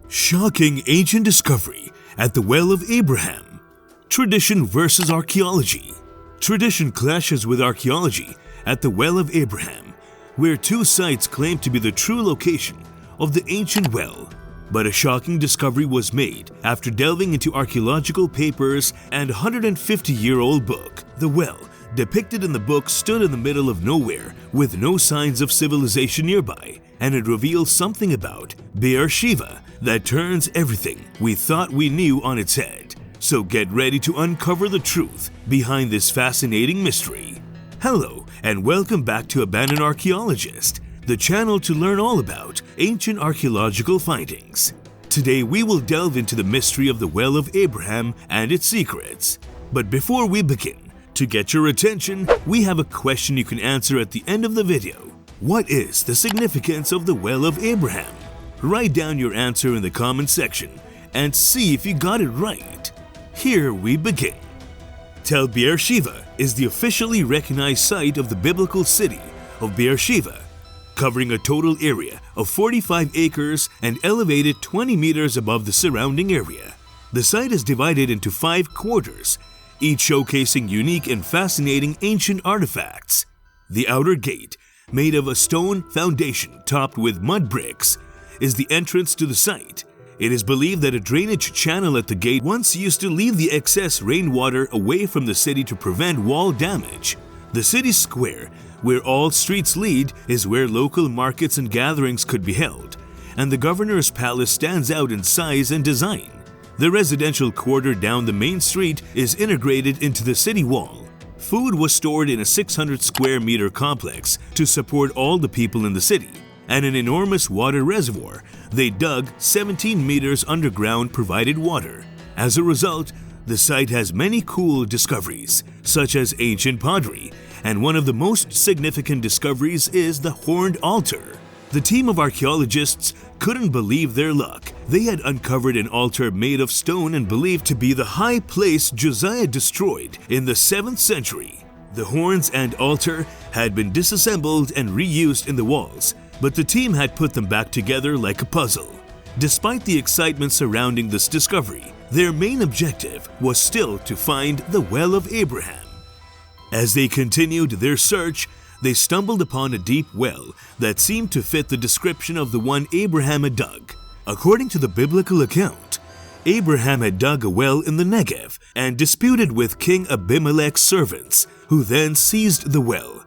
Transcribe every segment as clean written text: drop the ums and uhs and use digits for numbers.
Shocking ancient discovery at the Well of Abraham. Tradition versus archaeology. Tradition clashes with archaeology at the Well of Abraham, where two sites claim to be the true location of the ancient well. But a shocking discovery was made after delving into archaeological papers and a 150-year-old book. The well, depicted in the book, stood in the middle of nowhere with no signs of civilization nearby, and it reveals something about Be'er Sheva that turns everything we thought we knew on its head. So get ready to uncover the truth behind this fascinating mystery. Hello, and welcome back to Abandoned Archaeologist, the channel to learn all about ancient archaeological findings. Today we will delve into the mystery of the Well of Abraham and its secrets. But before we begin, to get your attention, we have a question you can answer at the end of the video. What is the significance of the Well of Abraham? Write down your answer in the comment section and see if you got it right. Here we begin. Tel Be'er Sheva is the officially recognized site of the biblical city of Be'er Sheva, covering a total area of 45 acres and elevated 20 meters above the surrounding area. The site is divided into 5 quarters, each showcasing unique and fascinating ancient artifacts. The outer gate, made of a stone foundation topped with mud bricks, is the entrance to the site. It is believed that a drainage channel at the gate once used to lead the excess rainwater away from the city to prevent wall damage. The city square, where all streets lead, is where local markets and gatherings could be held, and the governor's palace stands out in size and design. The residential quarter down the main street is integrated into the city wall. Food was stored in a 600 square meter complex to support all the people in the city, and an enormous water reservoir they dug 17 meters underground provided water. As a result, the site has many cool discoveries, such as ancient pottery, and one of the most significant discoveries is the horned altar. The team of archaeologists couldn't believe their luck. They had uncovered an altar made of stone and believed to be the high place Josiah destroyed in the 7th century. The horns and altar had been disassembled and reused in the walls, but the team had put them back together like a puzzle. Despite the excitement surrounding this discovery, their main objective was still to find the Well of Abraham. As they continued their search, they stumbled upon a deep well that seemed to fit the description of the one Abraham had dug. According to the biblical account, Abraham had dug a well in the Negev and disputed with King Abimelech's servants, who then seized the well.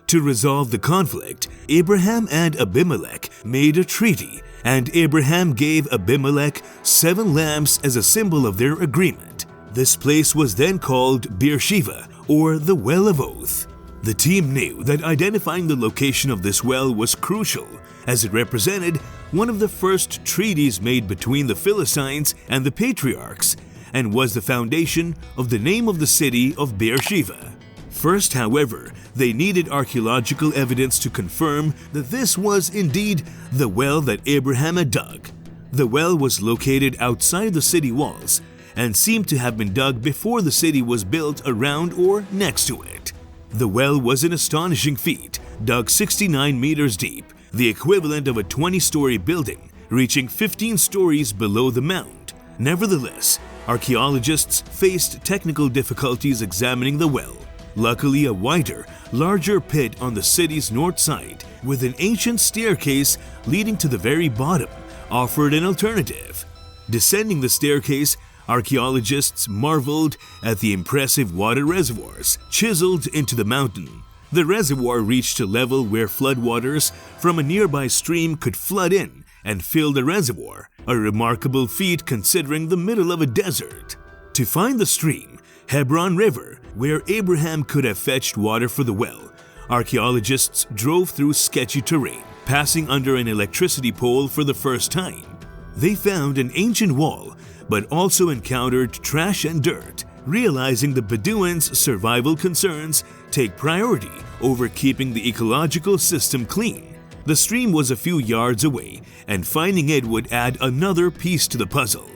To resolve the conflict, Abraham and Abimelech made a treaty, and Abraham gave Abimelech 7 lambs as a symbol of their agreement. This place was then called Beersheva, or the Well of Oath. The team knew that identifying the location of this well was crucial, as it represented one of the first treaties made between the Philistines and the patriarchs, and was the foundation of the name of the city of Be'er Sheva. First, however, they needed archaeological evidence to confirm that this was indeed the well that Abraham had dug. The well was located outside the city walls and seemed to have been dug before the city was built around or next to it. The well was an astonishing feat, dug 69 meters deep, the equivalent of a 20-story building, reaching 15 stories below the mound. Nevertheless, archaeologists faced technical difficulties examining the well. Luckily, a wider, larger pit on the city's north side, with an ancient staircase leading to the very bottom, offered an alternative. Descending the staircase, archaeologists marveled at the impressive water reservoirs chiseled into the mountain. The reservoir reached a level where floodwaters from a nearby stream could flood in and fill the reservoir, a remarkable feat considering the middle of a desert. To find the stream, Hebron River, where Abraham could have fetched water for the well, archaeologists drove through sketchy terrain, passing under an electricity pole for the first time. They found an ancient wall, but also encountered trash and dirt. Realizing the Bedouins' survival concerns take priority over keeping the ecological system clean, the stream was a few yards away, and finding it would add another piece to the puzzle.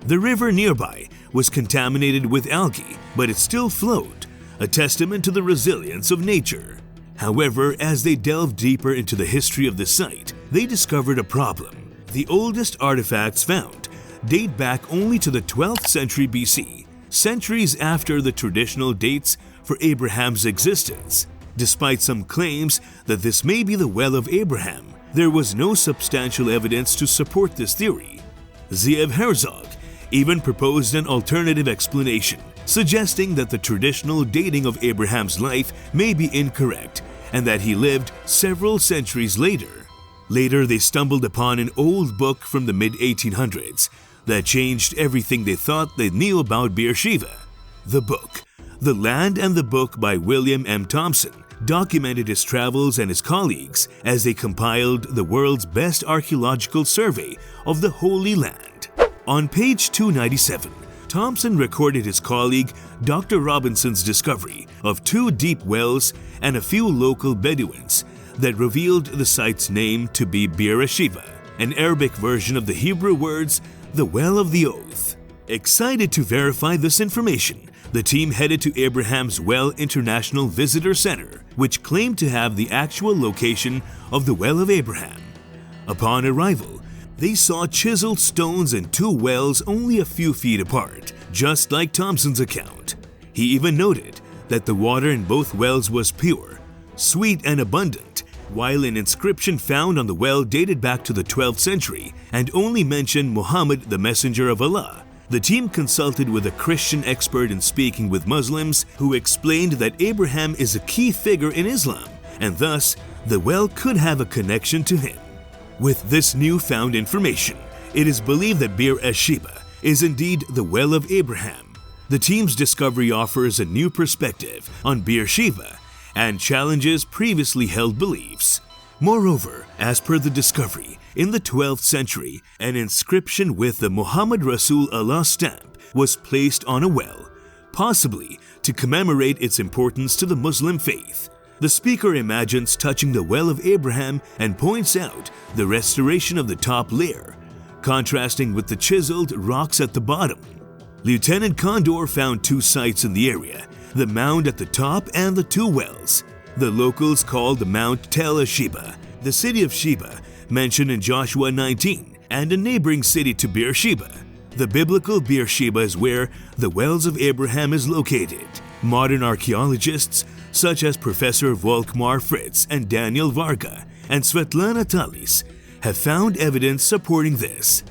The river nearby was contaminated with algae, but it still flowed, a testament to the resilience of nature. However, as they delved deeper into the history of the site, they discovered a problem. The oldest artifacts found date back only to the 12th century BC, centuries after the traditional dates for Abraham's existence. Despite some claims that this may be the Well of Abraham, there was no substantial evidence to support this theory. Zeev Herzog even proposed an alternative explanation, suggesting that the traditional dating of Abraham's life may be incorrect and that he lived several centuries later. Later, they stumbled upon an old book from the mid-1800s that changed everything they thought they knew about Be'er Sheva. The book, The Land and the Book by William M. Thompson, documented his travels and his colleagues as they compiled the world's best archaeological survey of the Holy Land. On page 297, Thompson recorded his colleague Dr. Robinson's discovery of 2 deep wells and a few local Bedouins that revealed the site's name to be Be'er Sheva, an Arabic version of the Hebrew words, the Well of the Oath. Excited to verify this information, the team headed to Abraham's Well International Visitor Center, which claimed to have the actual location of the Well of Abraham. Upon arrival, they saw chiseled stones in 2 wells only a few feet apart, just like Thompson's account. He even noted that the water in both wells was pure, sweet and abundant, while an inscription found on the well dated back to the 12th century and only mentioned Muhammad, the Messenger of Allah. The team consulted with a Christian expert in speaking with Muslims who explained that Abraham is a key figure in Islam and thus the well could have a connection to him. With this newfound information, it is believed that Be'er Sheva is indeed the Well of Abraham. The team's discovery offers a new perspective on Be'er Sheva and challenges previously held beliefs. Moreover, as per the discovery, in the 12th century, an inscription with the Muhammad Rasul Allah stamp was placed on a well, possibly to commemorate its importance to the Muslim faith. The speaker imagines touching the Well of Abraham and points out the restoration of the top layer, contrasting with the chiseled rocks at the bottom. Lieutenant Condor found 2 sites in the area, the mound at the top and the 2 wells. The locals called the Mount Tel Sheba, the city of Sheba, mentioned in Joshua 19, and a neighboring city to Beer Sheva. The biblical Beer Sheva is where the Wells of Abraham is located. Modern archaeologists, such as Professor Volkmar Fritz and Daniel Varga and Svetlana Talis, have found evidence supporting this.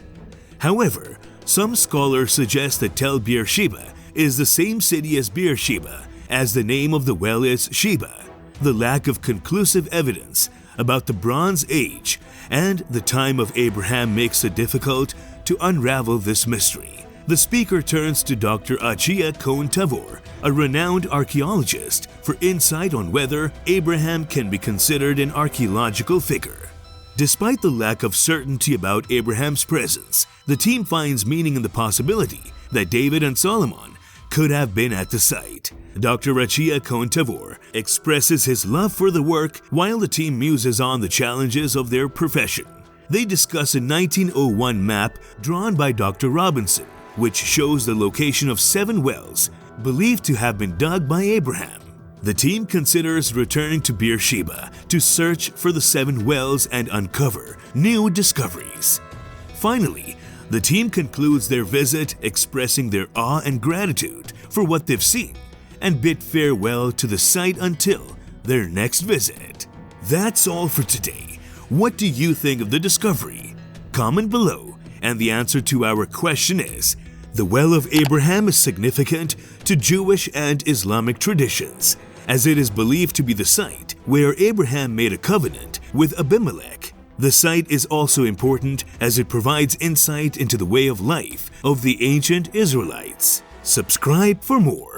However, some scholars suggest that Tel Beer Sheva is the same city as Beersheva, as the name of the well is Sheba. The lack of conclusive evidence about the Bronze Age and the time of Abraham makes it difficult to unravel this mystery. The speaker turns to Dr. Achia Cohen-Tavor, a renowned archaeologist, for insight on whether Abraham can be considered an archaeological figure. Despite the lack of certainty about Abraham's presence, the team finds meaning in the possibility that David and Solomon could have been at the site. Dr. Achia Cohen-Tavor expresses his love for the work while the team muses on the challenges of their profession. They discuss a 1901 map drawn by Dr. Robinson, which shows the location of 7 wells believed to have been dug by Abraham. The team considers returning to Beer Sheva to search for the 7 wells and uncover new discoveries. Finally, the team concludes their visit expressing their awe and gratitude for what they've seen and bid farewell to the site until their next visit. That's all for today. What do you think of the discovery? Comment below, and the answer to our question is, the Well of Abraham is significant to Jewish and Islamic traditions, as it is believed to be the site where Abraham made a covenant with Abimelech. The site is also important as it provides insight into the way of life of the ancient Israelites. Subscribe for more.